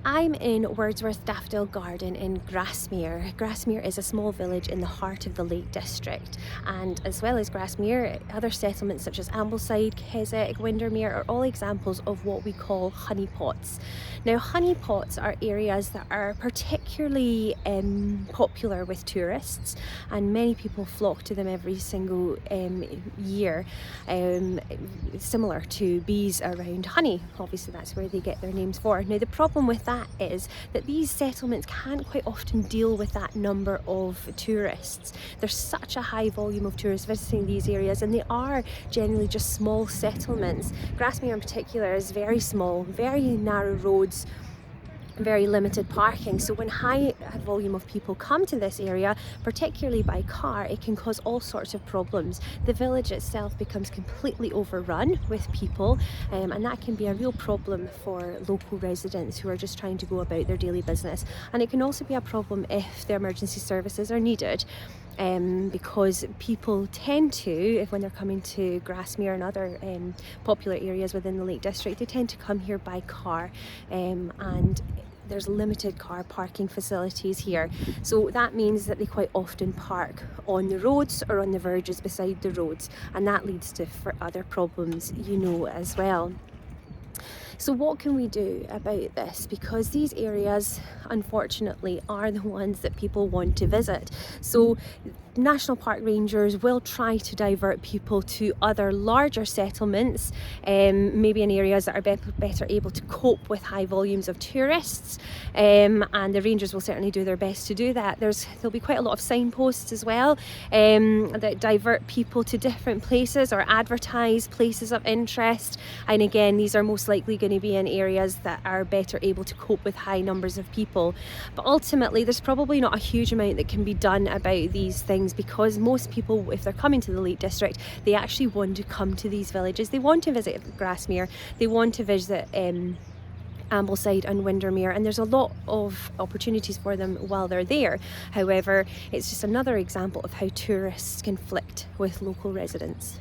I'm in Wordsworth Daffodil Garden in Grasmere. Grasmere is a small village in the heart of the Lake District, and as well as Grasmere, other settlements such as Ambleside, Keswick, Windermere are all examples of what we call honeypots. Now, honeypots are areas that are particularly popular with tourists, and many people flock to them every single year, similar to bees around honey. Obviously that's where they get their names for. Now, the problem with that is that these settlements can't quite often deal with that number of tourists. There's such a high volume of tourists visiting these areas, and they are generally just small settlements. Grasmere in particular is very small, very narrow roads, very limited parking, so when high volume of people come to this area, particularly by car, it can cause all sorts of problems. The village itself becomes completely overrun with people, and that can be a real problem for local residents who are just trying to go about their daily business. And it can also be a problem if the emergency services are needed. Because people tend to, if when they're coming to Grasmere and other popular areas within the Lake District, they tend to come here by car, and there's limited car parking facilities here, so that means that they quite often park on the roads or on the verges beside the roads, and that leads to other problems, as well. So what can we do about this? Because these areas, unfortunately, are the ones that people want to visit. So national park rangers will try to divert people to other larger settlements, maybe in areas that are better able to cope with high volumes of tourists, and the rangers will certainly do their best to do that. There'll be quite a lot of signposts as well, that divert people to different places or advertise places of interest, and again, these are most likely going to be in areas that are better able to cope with high numbers of people. But ultimately, there's probably not a huge amount that can be done about these things, because most people, if they're coming to the Lake District, they actually want to come to these villages. They want to visit Grasmere, they want to visit Ambleside and Windermere, and there's a lot of opportunities for them while they're there. However, it's just another example of how tourists conflict with local residents.